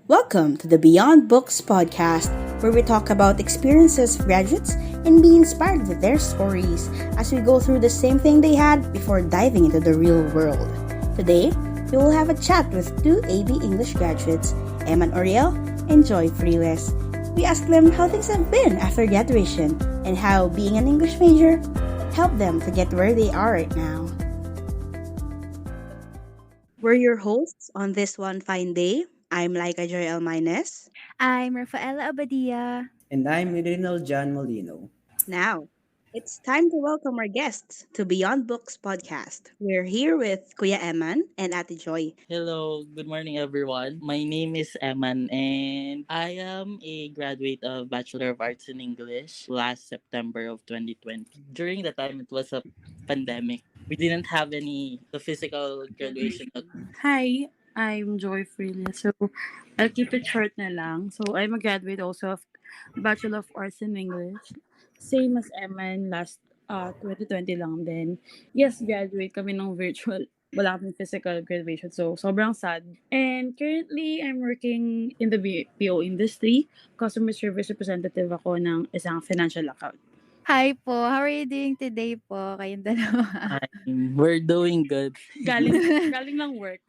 Welcome to the Beyond Books podcast, where we talk about experiences of graduates and be inspired with their stories as we go through the same thing they had before diving into the real world. Today, we will have a chat with two AB English graduates, Eman Oriel and Joy Freeless. We asked them how things have been after graduation and how being an English major helped them to get where they are right now. We're your hosts on this one fine day. I'm Laika Joy Almaines. I'm Rafaela Abadia. And I'm Rinal John Molino. Now, it's time to welcome our guests to Beyond Books podcast. We're here with Kuya Eman and Ate Joy. Hello, good morning everyone. My name is Eman and I am a graduate of Bachelor of Arts in English last September of 2020. During the time it was a pandemic. We didn't have any the physical graduation. Hi, I'm Joy Freely. So, I'll keep it short na lang. So, I'm a graduate also of Bachelor of Arts in English. Same as Eman last 2020 lang din. Yes, graduate kami ng virtual. Wala kaming physical graduation. So, sobrang sad. And currently, I'm working in the BPO industry. Customer service representative ako ng isang financial account. Hi po, how are you doing today po, kayong dalawa? We're doing good. Galing lang work.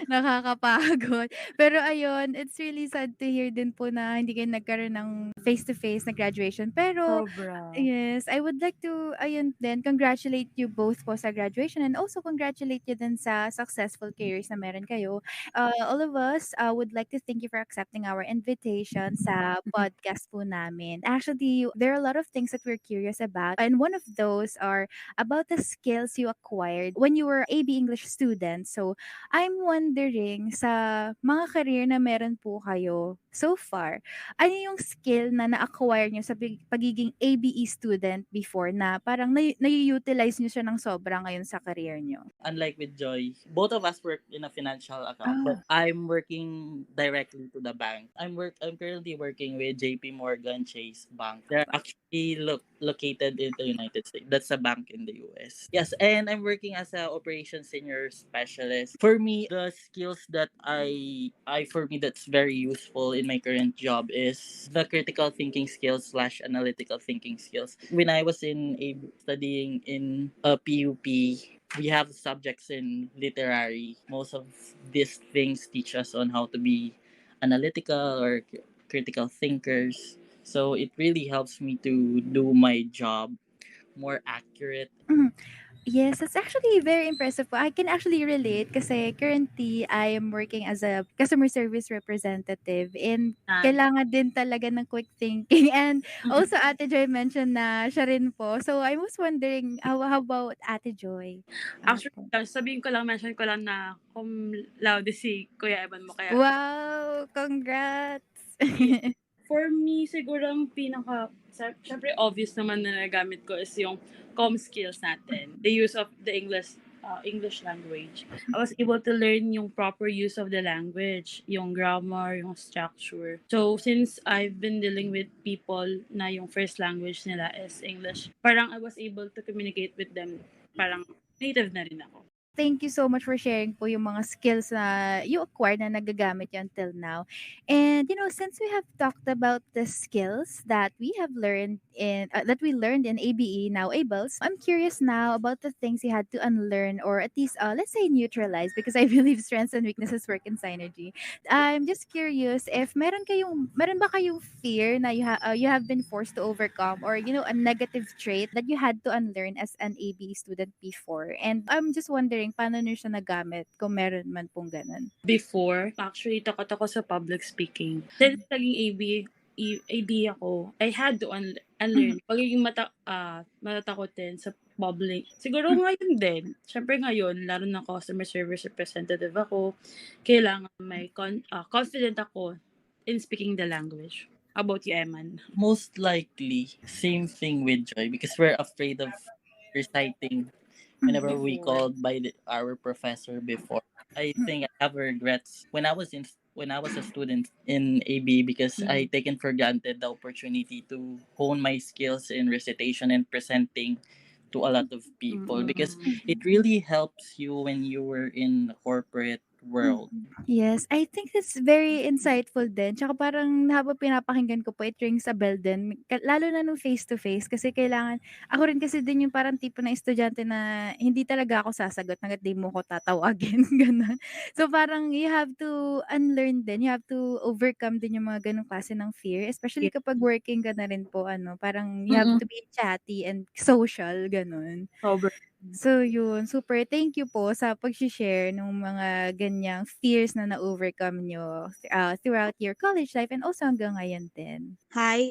Nakakapagod. Pero ayun, it's really sad to hear din po na hindi kayo nagkaroon ng face-to-face na graduation. Pero Sobra. yes, I would like to, ayun din, congratulate you both po sa graduation and also congratulate you din sa successful careers na meron kayo. All of us would like to thank you for accepting our invitation sa podcast po namin. Actually, there are a lot of things that we're curious about, and one of those are about the skills you acquired when you were AB English student. So, I'm wondering sa mga career na meron po kayo so far, ano yung skill na na-acquire nyo sa pagiging ABE student before na parang na-utilize nyo siya ng sobra ngayon sa career nyo? Unlike with Joy, both of us work in a financial account, but I'm working directly to the bank. I'm currently working with JP Morgan Chase Bank. They're actually located in the United States. That's a bank in the US. Yes, and I'm working as a operations senior specialist. For me, the skills that I for me that's very useful in my current job is the critical thinking skills slash analytical thinking skills. When I was studying in a PUP, we have subjects in literary. Most of these things teach us on how to be analytical or critical thinkers. So it really helps me to do my job more accurate. Yes, that's actually very impressive po. I can actually relate kasi currently I am working as a customer service representative and kailangan din talaga ng quick thinking. And also Ate Joy mentioned na siya rin po. So I was wondering, how about Ate Joy? Actually, sabihin ko lang, mention ko lang na cum laude si Kuya Evan mo. Kaya, Wow! Congrats! for me, siguro ang syempre obvious naman na nagamit ko is yung com skills natin. The use of the English language. I was able to learn yung proper use of the language, yung grammar, yung structure. So, since I've been dealing with people na yung first language nila is English, parang I was able to communicate with them. Parang native na rin ako. Thank you so much for sharing po yung mga skills na you acquired na nagagamit you until now. And since we have talked about the skills that we have learned that we learned in ABE now ABLES, I'm curious now about the things you had to unlearn or at least let's say neutralize because I believe strengths and weaknesses work in synergy. I'm just curious if meron ba kayong fear na you have been forced to overcome or a negative trait that you had to unlearn as an ABE student before. And I'm just wondering paano niyo siya nagamit kung meron man pong ganun. Before, actually, takot ako sa public speaking. Since naging AB ako, I had to unlearn. Pagiging matatakotin sa public. Siguro ngayon din. Siyempre ngayon, lalo na customer service representative ako, kailangan may confident ako in speaking the language. How about you, Eman? Most likely, same thing with Joy because we're afraid of reciting whenever we called by our professor before. I think I have regrets when I was a student in AB because I taken for granted the opportunity to hone my skills in recitation and presenting to a lot of people because it really helps you when you were in corporate world. Yes, I think it's very insightful din. Tsaka parang habang pinapakinggan ko po, it rings a bell din. Lalo na nung face to face kasi kailangan ako rin kasi din yung parang tipo ng estudyante na hindi talaga ako sasagot hangga't di mo ko tatawagin, gano'n. So parang you have to unlearn din, you have to overcome din yung mga gano'ng klase ng fear, especially Yeah. kapag working ka na rin po ano, parang you have Mm. to be chatty and social, gano'n. Sobrang. So yun, super thank you po sa pagse-share nung mga ganyang fears na na-overcome niyo, throughout your college life and also hanggang ngayon din. Hi,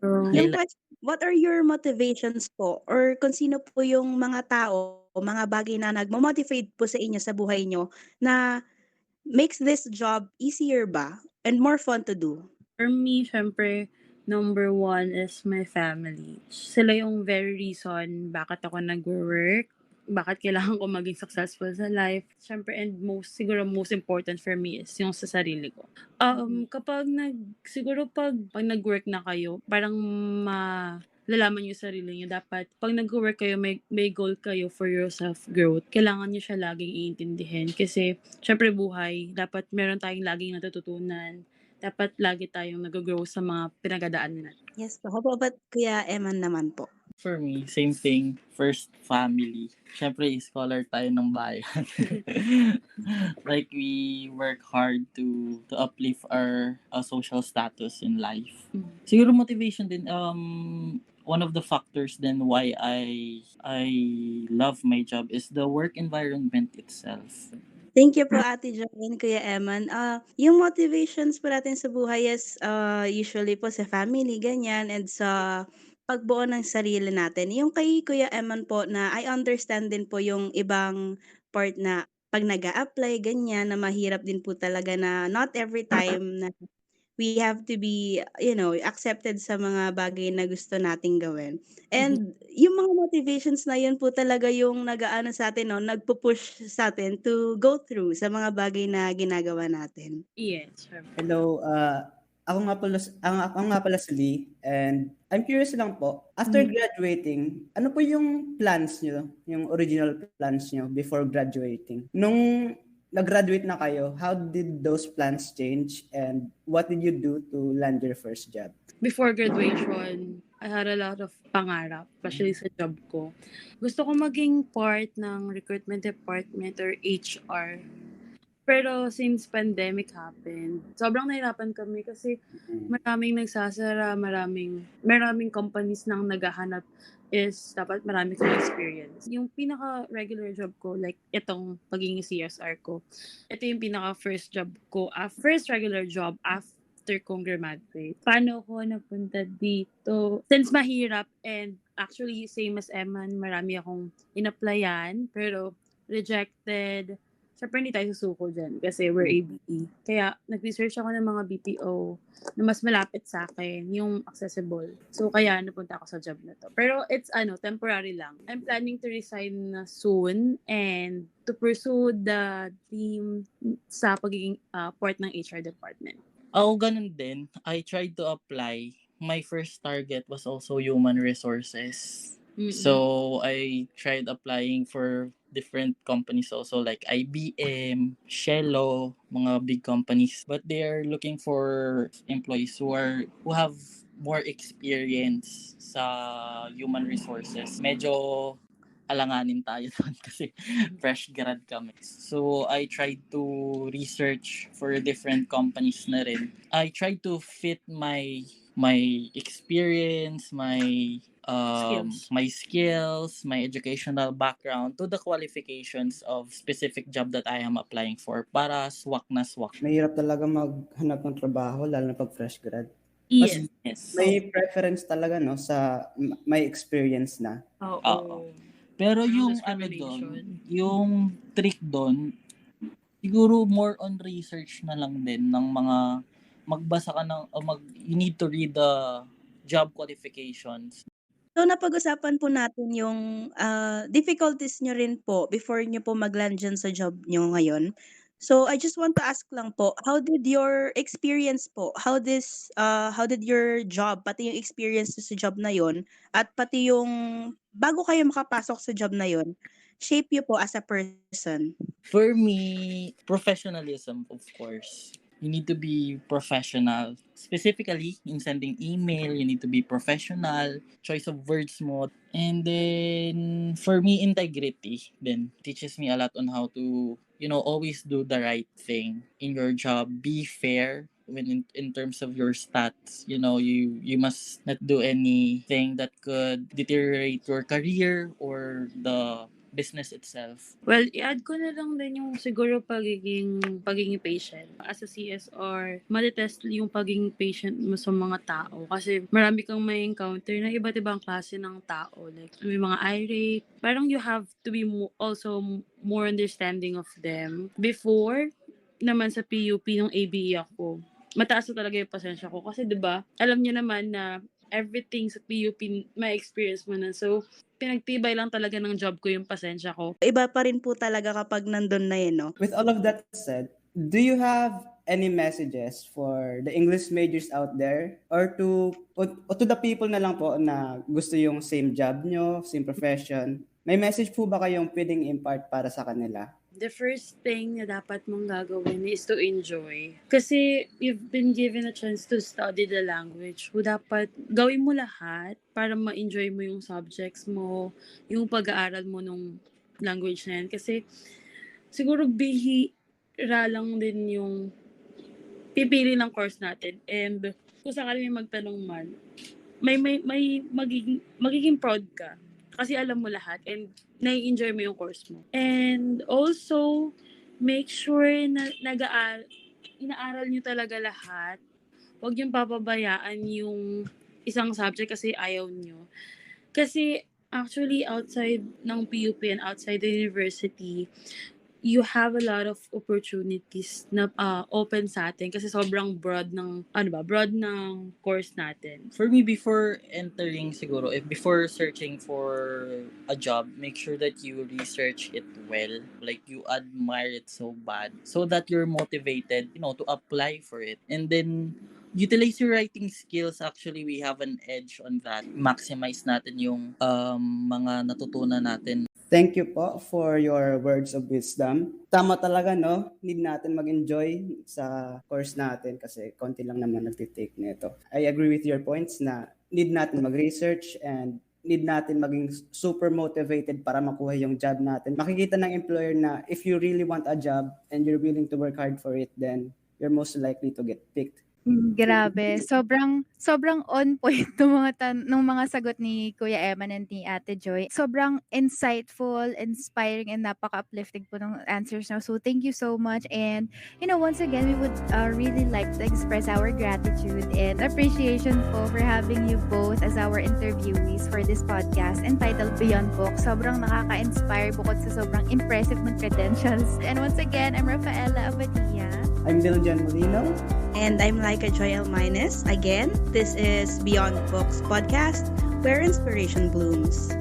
So, yung I question, what are your motivations po or kung sino po yung mga tao, mga bagay na nagmo-motivate po sa inyo sa buhay niyo na makes this job easier ba and more fun to do? for me, syempre, number one is my family. Sila yung very reason bakit ako nagwo-work, bakit kailangan ko maging successful sa life. Syempre, and siguro most important for me is yung sa sarili ko. Kapag siguro pag nag-work na kayo, parang lalaman yung sarili niyo. Dapat, pag nag-work kayo, may goal kayo for your self-growth. Kailangan niyo siya laging iintindihin. Kasi, syempre buhay, dapat meron tayong laging natututunan. Dapat lagi tayong nag-grow sa mga pinagdadaanan natin. Yes po. How about Kuya Eman naman po? For me, same thing. First, family. Siyempre, scholar tayo ng bayan. Like, we work hard to uplift our social status in life. Siguro motivation din, one of the factors then why I love my job is the work environment itself. Thank you po Ate Jo and Kuya Eman. Yung motivations po natin sa buhay is usually po sa family, ganyan, and sa pagbuo ng sarili natin. Yung kay Kuya Eman po na I understand din po yung ibang part na pag nag apply ganyan, na mahirap din po talaga na not every time na we have to be, accepted sa mga bagay na gusto nating gawin. And yung mga motivations na yun po talaga yung nag-aano sa atin, no, nagpo-push sa atin to go through sa mga bagay na ginagawa natin. Yes, syempre. Hello, ako nga pala si Lee, and I'm curious lang po, after graduating, ano po yung plans nyo, yung original plans nyo before graduating? Nung nag-graduate na kayo, how did those plans change and what did you do to land your first job? Before graduation, I had a lot of pangarap, especially sa job ko. Gusto ko maging part ng recruitment department or HR. Pero since pandemic happened, sobrang nahirapan kami kasi maraming nagsasara, maraming companies nang naghahanap is dapat marami kang experience. Yung pinaka regular job ko, like itong pagiging CSR ko, ito yung pinaka first job ko, first regular job after kong graduate. Paano ko napunta dito? Since mahirap and actually same as Eman, marami akong in-applyan pero rejected. Siyempre hindi tayo susuko dyan kasi we're ABE. Kaya nag-research ako ng mga BPO na mas malapit sa akin, yung accessible. So kaya napunta ako sa job na to. Pero it's temporary lang. I'm planning to resign na soon and to pursue the dream sa pagiging part ng HR department. Ako ganun din. I tried to apply. My first target was also human resources. So I tried applying for different companies also like IBM, Shello, mga big companies. But they are looking for employees who have more experience sa human resources. Medyo alanganin tayo doon kasi fresh grad kami. So I tried to research for different companies na rin. I tried to fit my experience, Skills. my skills, my educational background to the qualifications of specific job that I am applying for para swak na swak. Mahirap talaga maghanap ng trabaho, lalo na pag fresh grad. Mas Yes. may preference talaga, no, sa may experience na. Oo. Pero yung Discrimination. yung trick doon, siguro more on research na lang din ng mga magbasa ka you need to read the job qualifications. So napag-usapan po natin yung difficulties nyo rin po before nyo po mag-land dyan sa job nyo ngayon. So I just want to ask lang po, how did your experience po, how did your job, pati yung experience nyo sa job na yon, at pati yung bago kayo makapasok sa job na yon, shape you po as a person? For me, professionalism, of course. You need to be professional. Specifically, in sending email, you need to be professional. Choice of words mo. And then, for me, integrity then teaches me a lot on how to, always do the right thing in your job. Be fair when in terms of your stats. You must not do anything that could deteriorate your career or the business itself. Well, i-add ko na lang din yung siguro pagiging patient. As a CSR, matitest yung pagiging patient mo sa mga tao kasi marami kang may encounter na iba't ibang klase ng tao. Like, may mga irate. Parang you have to be also more understanding of them. Before, naman sa PUP nung ABE ako, mataas na talaga yung pasensya ko kasi 'di ba? Alam niyo naman na everything sa PUP may experience mo na. So, pinagtibay lang talaga ng job ko yung pasensya ko. Iba pa rin po talaga kapag nandun na yun, no? With all of that said, do you have any messages for the English majors out there or to the people na lang po na gusto yung same job nyo, same profession? May message po ba kayong pwedeng impart para sa kanila? The first thing na dapat mong gagawin is to enjoy. Kasi you've been given a chance to study the language. Dapat gawin mo lahat para ma-enjoy mo yung subjects mo, yung pag-aaral mo nung language na yan. Kasi siguro bihira lang din yung pipili ng course natin. And kung sakali may magtanong man, may magiging proud ka. Kasi alam mo lahat and nai-enjoy mo yung course mo. And also, make sure na inaaral nyo talaga lahat. Huwag yung papabayaan yung isang subject kasi ayaw nyo. Kasi actually, outside ng PUP and outside the university, you have a lot of opportunities na open sa atin kasi sobrang broad ng course natin. For me, before entering siguro, before searching for a job, make sure that you research it well. Like, you admire it so bad so that you're motivated, to apply for it. And then, utilize your writing skills. Actually, we have an edge on that. Maximize natin yung mga natutunan natin. Thank you po for your words of wisdom. Tama talaga, no? Need natin mag-enjoy sa course natin kasi konti lang naman nagtitake nito. I agree with your points na need natin mag-research and need natin maging super motivated para makuha yung job natin. Makikita ng employer na if you really want a job and you're willing to work hard for it, then you're most likely to get picked. Grabe, sobrang on point nung mga sagot ni Kuya Eman and ni Ate Joy. Sobrang insightful, inspiring, and napaka-uplifting po ng answers now. So thank you so much. And once again, we would really like to express our gratitude and appreciation po for having you both as our interviewees for this podcast entitled Beyond Books. Sobrang nakaka-inspire bukod sa sobrang impressive ng credentials. And once again, I'm Rafaela Abadia. I'm Biljan Molino. And I'm Laika Joy Almines. Again, this is Beyond Books podcast, where inspiration blooms.